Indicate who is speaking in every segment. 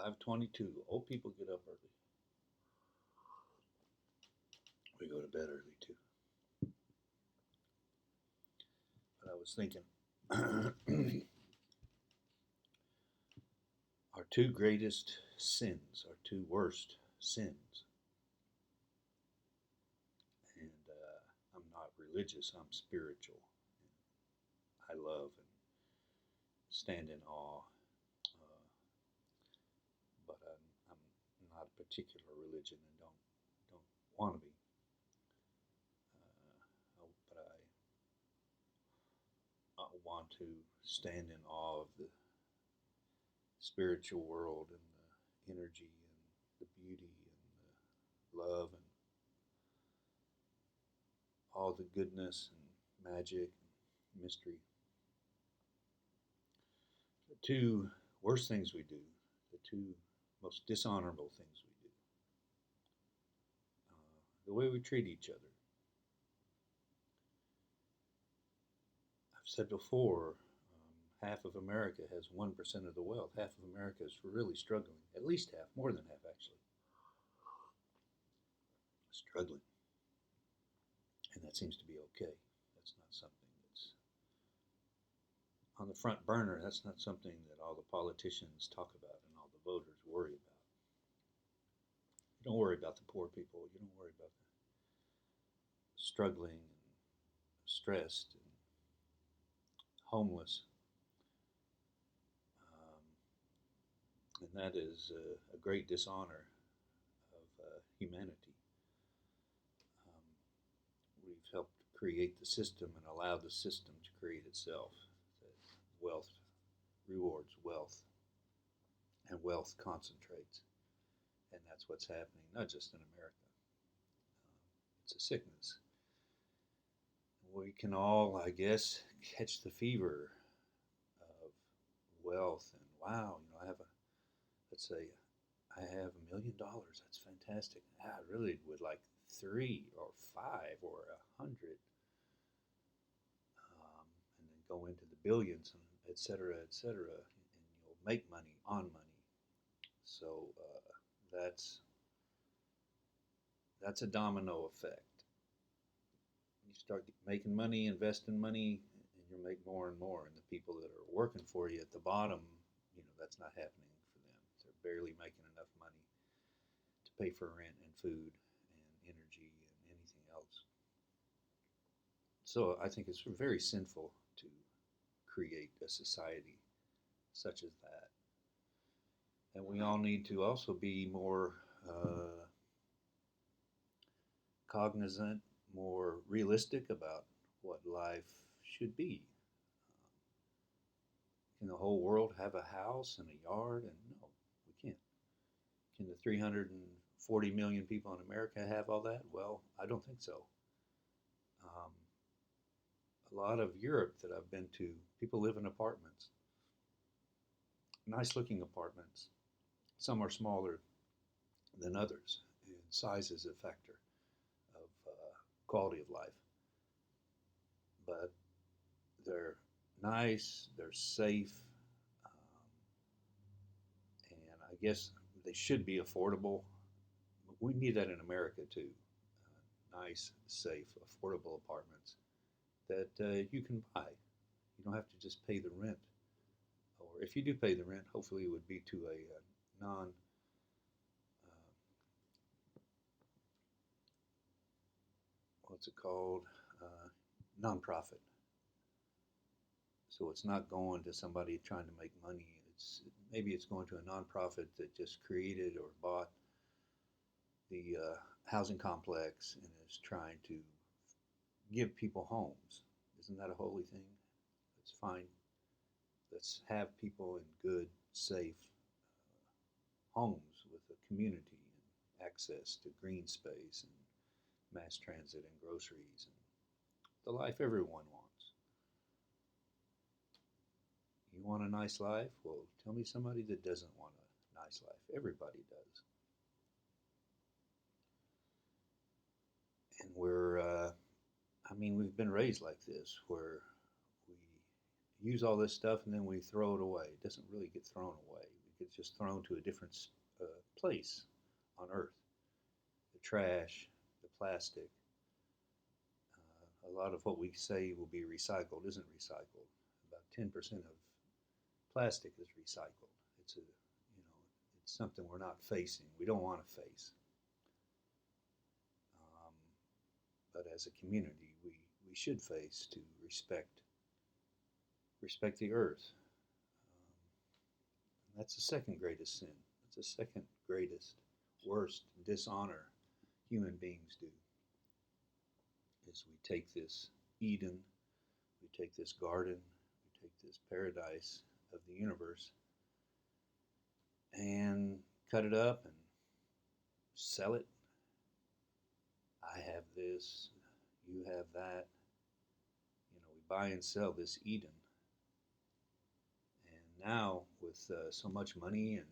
Speaker 1: 5:22. Old people get up early. We go to bed early too. But I was thinking, our two greatest sins, our two worst sins, and I'm not religious, I'm spiritual. I love and stand in awe, but I'm not a particular religion and don't want to be. But I want to stand in awe of the spiritual world and the energy and the beauty and the love and all the goodness and magic and mystery. The two worst things we do, the two most dishonorable things we do, the way we treat each other. I've said before, half of America has 1% of the wealth. Half of America is really struggling. At least half, more than half actually, struggling. And that seems to be okay. That's not something that's on the front burner. That's not something that all the politicians talk about and all the voters worry about. You don't worry about the poor people. You don't worry about the struggling and stressed and homeless. And that is a great dishonor of humanity. We've helped create the system and allow the system to create itself. That wealth rewards wealth, and wealth concentrates. And that's what's happening, not just in America. It's a sickness. We can all, I guess, catch the fever of wealth and wow, I have let's say, I have $1 million. That's fantastic. I really would like 3 or 5 or 100, and then go into the billions and et cetera, et cetera, and you'll make money on money. So that's a domino effect. You start making money, investing money, and you make more and more. And the people that are working for you at the bottom, that's not happening for them. They're barely making enough money to pay for rent and food and energy and anything else. So I think it's very sinful to create a society such as that. And we all need to also be more cognizant, more realistic about what life should be. Can the whole world have a house and a yard? And no, we can't. Can the 340 million people in America have all that? Well, I don't think so. Um, a lot of Europe that I've been to, people live in apartments, nice looking apartments. Some are smaller than others, and size is a factor of quality of life. But they're nice, they're safe, and I guess they should be affordable. We need that in America too. Nice, safe, affordable apartments that you can buy. You don't have to just pay the rent. Or if you do pay the rent, hopefully it would be to a non what's it called nonprofit. So it's not going to somebody trying to make money. Maybe it's going to a nonprofit that just created or bought the housing complex and is trying to give people homes. Isn't that a holy thing? Let's find, let's have people in good, safe homes with a community and access to green space and mass transit and groceries and the life everyone wants. You want a nice life? Well, tell me somebody that doesn't want a nice life. Everybody does. And we've been raised like this, where we use all this stuff and then we throw it away. It doesn't really get thrown away. We it's just thrown to a different place on Earth. The trash, the plastic, a lot of what we say will be recycled isn't recycled. About 10% of plastic is recycled. It's something we're not facing. We don't want to face. Um, but as a community, we should face to respect the earth. That's the second greatest sin. That's the second greatest, worst dishonor human beings do. Is we take this Eden, we take this garden, we take this paradise of the universe and cut it up and sell it. I have this, you have that. We buy and sell this Eden. And now, with so much money and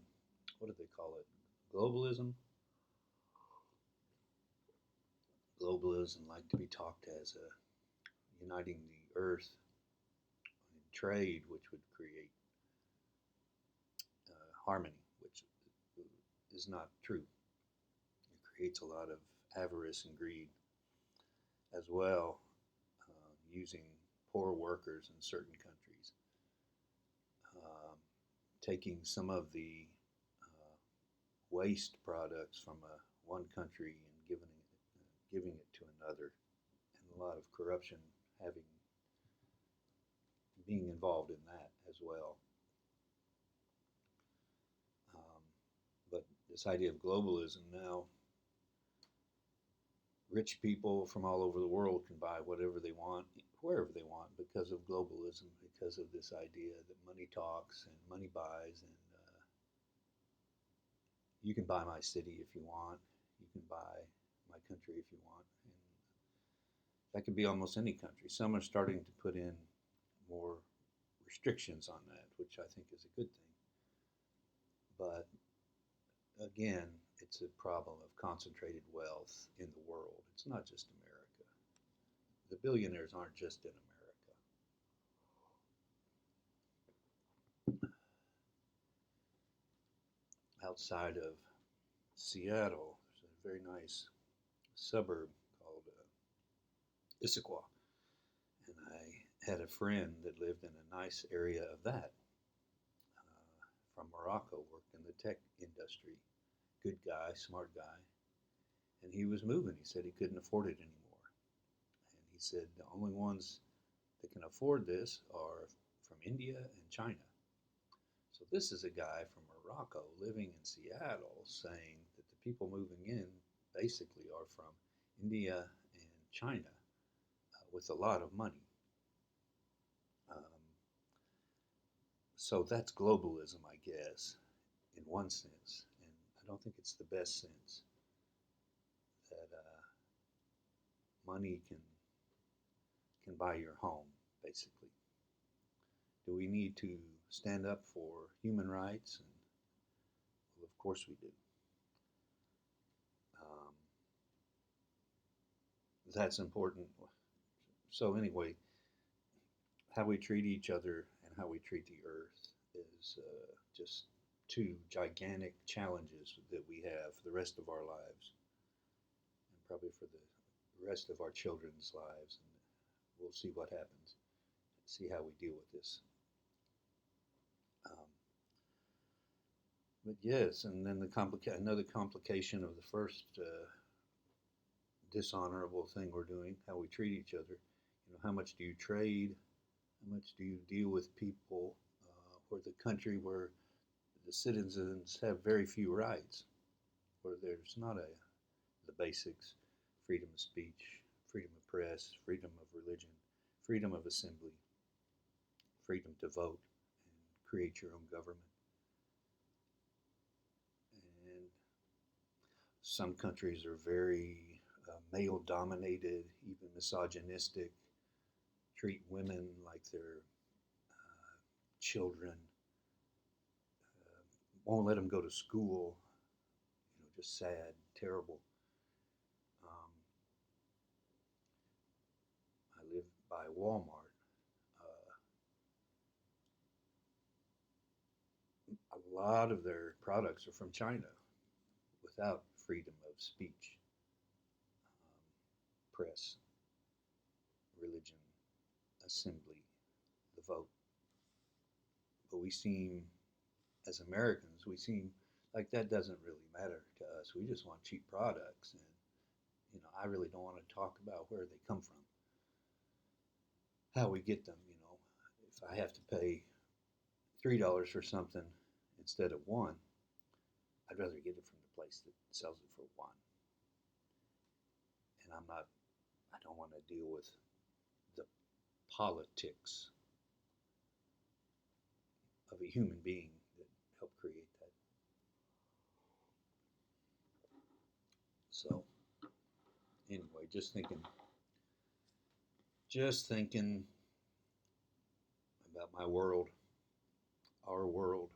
Speaker 1: what do they call it? Globalism? Globalism like to be talked as uniting the earth in trade, which would create harmony, which is not true. It creates a lot of avarice and greed as well, using poor workers in certain countries, taking some of the waste products from one country and giving it to another, and a lot of corruption being involved in that as well. But this idea of globalism now, rich people from all over the world can buy whatever they want, wherever they want, because of globalism, because of this idea that money talks and money buys, and you can buy my city if you want, you can buy my country if you want, and that could be almost any country. Some are starting to put in more restrictions on that, which I think is a good thing. But again, it's a problem of concentrated wealth in the world. It's not just America. The billionaires aren't just in America. Outside of Seattle, there's a very nice suburb called Issaquah. And I had a friend that lived in a nice area of that, from Morocco, worked in the tech industry. Good guy, smart guy. And he was moving. He said he couldn't afford it anymore. And he said the only ones that can afford this are from India and China. So this is a guy from Morocco living in Seattle saying that the people moving in basically are from India and China with a lot of money. So that's globalism, I guess, in one sense. And I don't think it's the best sense that money can buy your home, basically. Do we need to stand up for human rights? And, well, of course we do. That's important. So anyway, how we treat each other and how we treat the earth is just two gigantic challenges that we have for the rest of our lives, and probably for the rest of our children's lives. And we'll see what happens, see how we deal with this. But yes, and then another complication of the first dishonorable thing we're doing, how we treat each other. How much do you trade? How much do you deal with people or the country where the citizens have very few rights, where there's not the basics: freedom of speech, freedom of press, freedom of religion, freedom of assembly, freedom to vote and create your own government. And some countries are very male-dominated, even misogynistic, treat women like they're children, won't let them go to school, just sad, terrible. I live by Walmart. A a lot of their products are from China without freedom of speech, press, religion, assembly, the vote. But we seem, as Americans, we seem like that doesn't really matter to us. We just want cheap products, and I really don't want to talk about where they come from, how we get them. If I have to pay $3 for something instead of one, I'd rather get it from the place that sells it for one. And I don't want to deal with the politics of a human being that helped create that. So, anyway, just thinking about my world, our world.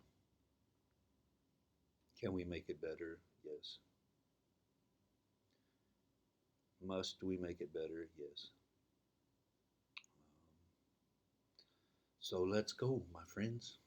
Speaker 1: Can we make it better? Yes. Must we make it better? Yes. So let's go, my friends.